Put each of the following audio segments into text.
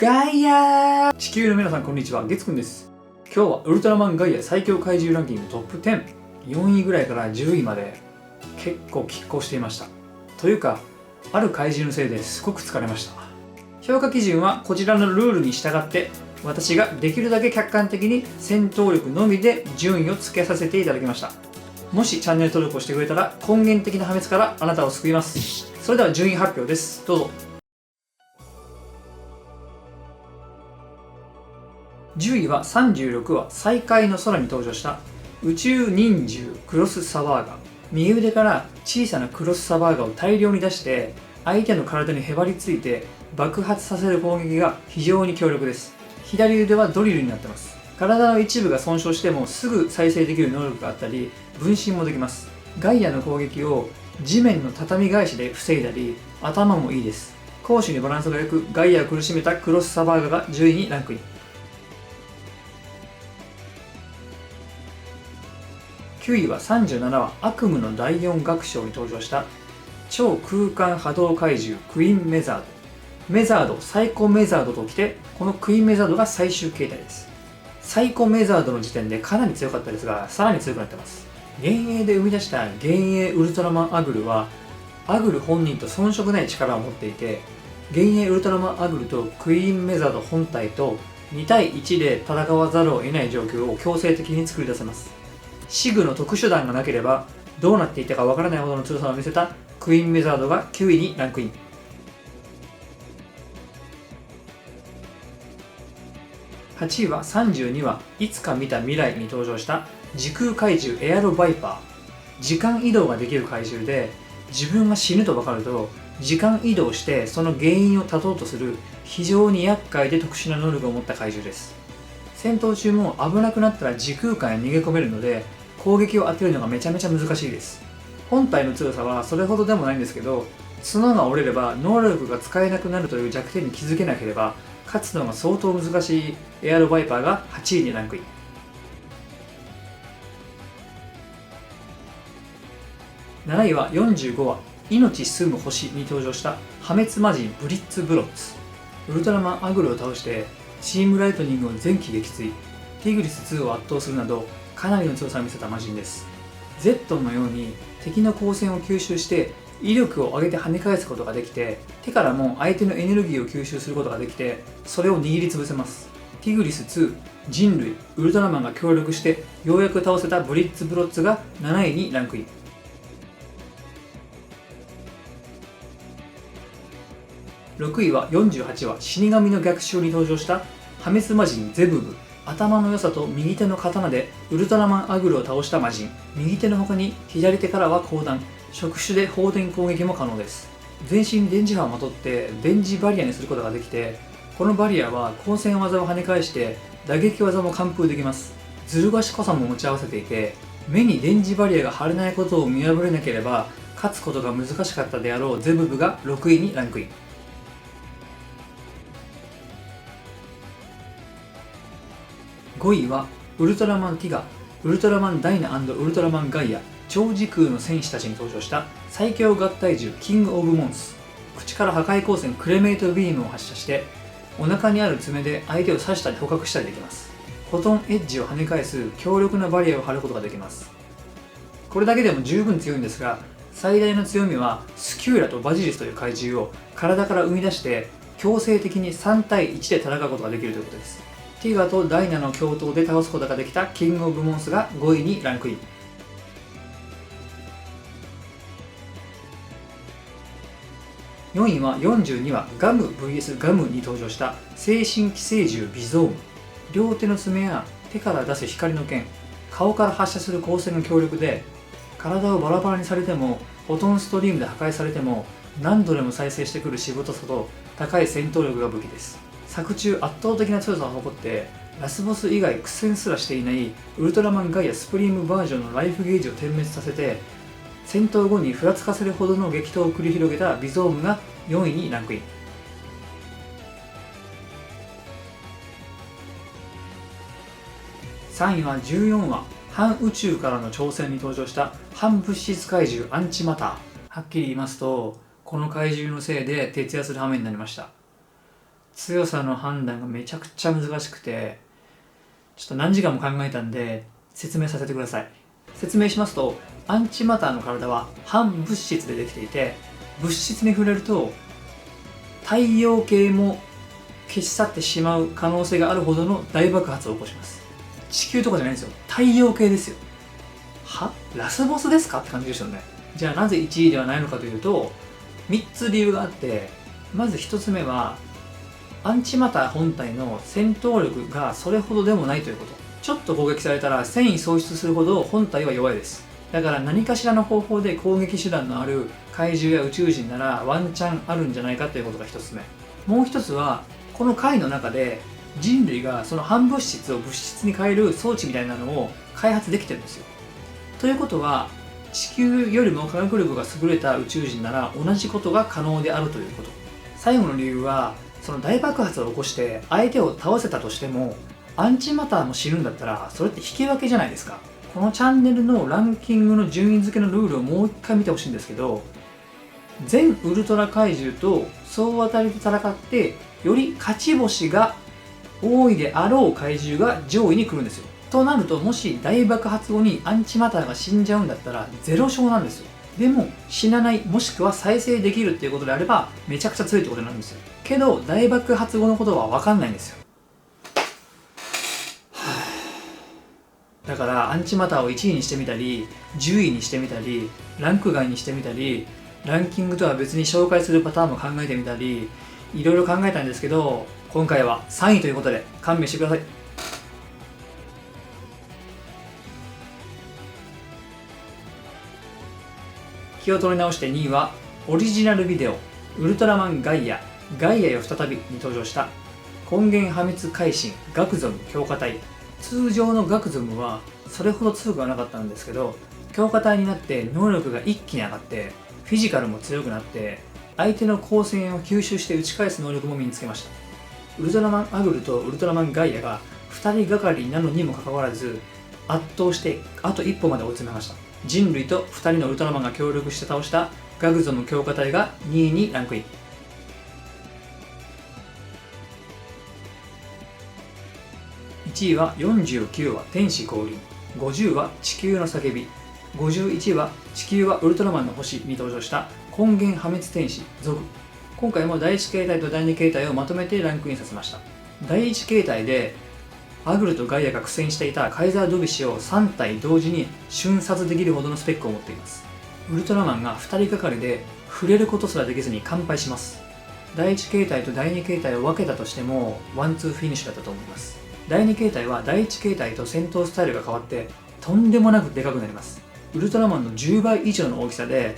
ガイアー。地球の皆さんこんにちは、月くんです。今日はウルトラマンガイア最強怪獣ランキングトップ10、4位ぐらいから10位まで結構拮抗していました。というか、ある怪獣のせいですごく疲れました。評価基準はこちらのルールに従って私ができるだけ客観的に戦闘力のみで順位をつけさせていただきました。もしチャンネル登録をしてくれたら根源的な破滅からあなたを救います。それでは順位発表です。どうぞ。10位は36話再会の空に登場した宇宙忍獣クロスサバーガ。右腕から小さなクロスサバーガを大量に出して相手の体にへばりついて爆発させる攻撃が非常に強力です。左腕はドリルになってます。体の一部が損傷してもすぐ再生できる能力があったり分身もできます。ガイアの攻撃を地面の畳返しで防いだり頭もいいです。攻守にバランスが良くガイアを苦しめたクロスサバーガが10位にランクイン。9位は37話悪夢の第4楽章に登場した超空間波動怪獣クイーンメザード。メザード、サイコメザードときて、このクイーンメザードが最終形態です。サイコメザードの時点でかなり強かったですが、さらに強くなってます。幻影で生み出した幻影ウルトラマンアグルは、アグル本人と遜色ない力を持っていて、幻影ウルトラマンアグルとクイーンメザード本体と2対1で戦わざるを得ない状況を強制的に作り出せます。シグの特殊弾がなければどうなっていたかわからないほどの強さを見せたクイーンメザードが9位にランクイン。8位は32話いつか見た未来に登場した時空怪獣エアロバイパー。時間移動ができる怪獣で、自分が死ぬと分かると時間移動してその原因を断とうとする非常に厄介で特殊な能力を持った怪獣です。戦闘中も危なくなったら時空間へ逃げ込めるので攻撃を当てるのがめちゃめちゃ難しいです。本体の強さはそれほどでもないんですけど、角が折れれば能力が使えなくなるという弱点に気づけなければ勝つのが相当難しいエアロバイパーが8位にランクイン。7位は45話命住む星に登場した破滅魔人ブリッツブロッツ。ウルトラマンアグルを倒してチームライトニングを全機撃墜、ティグリス2を圧倒するなどかなりの強さを見せた魔人です。ゼットンのように敵の光線を吸収して威力を上げて跳ね返すことができて、手からも相手のエネルギーを吸収することができて、それを握りつぶせます。ティグリス2、人類、ウルトラマンが協力してようやく倒せたブリッツブロッツが7位にランクイン。6位は48話死神の逆襲に登場した破滅魔人ゼブブ。頭の良さと右手の刀でウルトラマンアグルを倒した魔人。右手の他に左手からは鋼弾、触手で放電攻撃も可能です。全身に電磁波をまとって電磁バリアにすることができて、このバリアは光線技を跳ね返して打撃技も完封できます。ずる賢さも持ち合わせていて、目に電磁バリアが張れないことを見破れなければ勝つことが難しかったであろうゼブブが6位にランクイン。5位はウルトラマンティガ、ウルトラマンダイナ&ウルトラマンガイア、超時空の戦士たちに登場した最強合体獣キングオブモンス。口から破壊光線クレメイトビームを発射してお腹にある爪で相手を刺したり捕獲したりできます。フォトンエッジを跳ね返す強力なバリアを張ることができます。これだけでも十分強いんですが、最大の強みはスキューラとバジリスという怪獣を体から生み出して強制的に3対1で戦うことができるということです。ティガとダイナの共闘で倒すことができたキングオブモンスが5位にランクイン。4位は42話ガム vs ガムに登場した精神寄生獣ビゾーム。両手の爪や手から出す光の剣、顔から発射する光線が強力で、体をバラバラにされてもフォトンストリームで破壊されても何度でも再生してくるしぶとさと高い戦闘力が武器です。作中圧倒的な強さを誇ってラスボス以外苦戦すらしていないウルトラマンガイアスプリームバージョンのライフゲージを点滅させて戦闘後にふらつかせるほどの激闘を繰り広げたビゾームが4位にランクイン。3位は14話反宇宙からの挑戦に登場した反物質怪獣アンチマター。はっきり言いますとこの怪獣のせいで徹夜する羽目になりました。強さの判断がめちゃくちゃ難しくて、ちょっと何時間も考えたんで説明させてください。説明しますと、アンチマターの体は反物質でできていて、物質に触れると太陽系も消し去ってしまう可能性があるほどの大爆発を起こします。地球とかじゃないんですよ、太陽系ですよ。はラスボスですかって感じですよね。じゃあなぜ1位ではないのかというと、3つ理由があって、まず1つ目はアンチマター本体の戦闘力がそれほどでもないということ。ちょっと攻撃されたら戦意喪失するほど本体は弱いです。だから何かしらの方法で攻撃手段のある怪獣や宇宙人ならワンチャンあるんじゃないかということが1つ目。もう1つは、この回の中で人類がその反物質を物質に変える装置みたいなのを開発できてるんですよ。ということは、地球よりも科学力が優れた宇宙人なら同じことが可能であるということ。最後の理由は、その大爆発を起こして相手を倒せたとしても、アンチマターも死ぬんだったらそれって引き分けじゃないですか。このチャンネルのランキングの順位付けのルールをもう一回見てほしいんですけど、全ウルトラ怪獣と総当たりで戦ってより勝ち星が多いであろう怪獣が上位に来るんですよ。となると、もし大爆発後にアンチマターが死んじゃうんだったら0勝なんですよ。でも死なない、もしくは再生できるっていうことであればめちゃくちゃ強いってことなんですよ。けど大爆発後のことは分かんないんですよ。だからアンチマターを1位にしてみたり10位にしてみたりランク外にしてみたり、ランキングとは別に紹介するパターンも考えてみたり、いろいろ考えたんですけど、今回は3位ということで勘弁してください。気を取り直して、2位はオリジナルビデオウルトラマンガイアよ再びに登場した根源破滅改新ガクゾム強化体。通常のガクゾムはそれほど強くはなかったんですけど、強化体になって能力が一気に上がってフィジカルも強くなって、相手の光線を吸収して打ち返す能力も身につけました。ウルトラマンアグルとウルトラマンガイアが2人がかりなのにもかかわらず圧倒してあと一歩まで追い詰めました。人類と2人のウルトラマンが協力して倒したガクゾム強化体が2位にランクイン。1位は49話天使降臨、50話地球の叫び、51話地球はウルトラマンの星に登場した根源破滅天使ゾグ。今回も第1形態と第2形態をまとめてランクインさせました。第1形態でアグルとガイアが苦戦していたカイザードビシを3体同時に瞬殺できるほどのスペックを持っています。ウルトラマンが2人がかりで触れることすらできずに完敗します。第1形態と第2形態を分けたとしてもワンツーフィニッシュだったと思います。第2形態は第1形態と戦闘スタイルが変わってとんでもなくでかくなります。ウルトラマンの10倍以上の大きさで、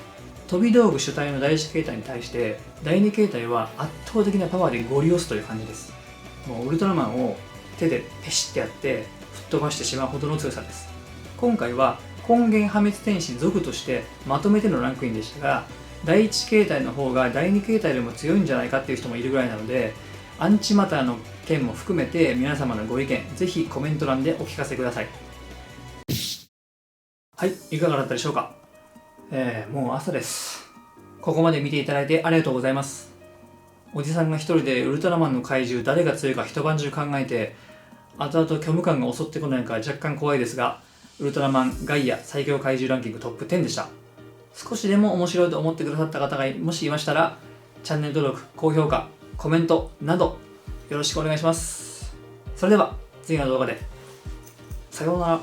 飛び道具主体の第1形態に対して第2形態は圧倒的なパワーでゴリ押すという感じです。もうウルトラマンを手でペシッてやって吹っ飛ばしてしまうほどの強さです。今回は根源破滅天使族としてまとめてのランクインでしたが、第1形態の方が第2形態でも強いんじゃないかっていう人もいるぐらいなので、アンチマターの件も含めて皆様のご意見ぜひコメント欄でお聞かせください。はい、いかがだったでしょうか。もう朝です。ここまで見ていただいてありがとうございます。おじさんが一人でウルトラマンの怪獣誰が強いか一晩中考えて、後々虚無感が襲ってこないか若干怖いですが、ウルトラマンガイア最強怪獣ランキングトップ10でした。少しでも面白いと思ってくださった方がもしいましたら、チャンネル登録、高評価、コメントなどよろしくお願いします。それでは次の動画でさようなら。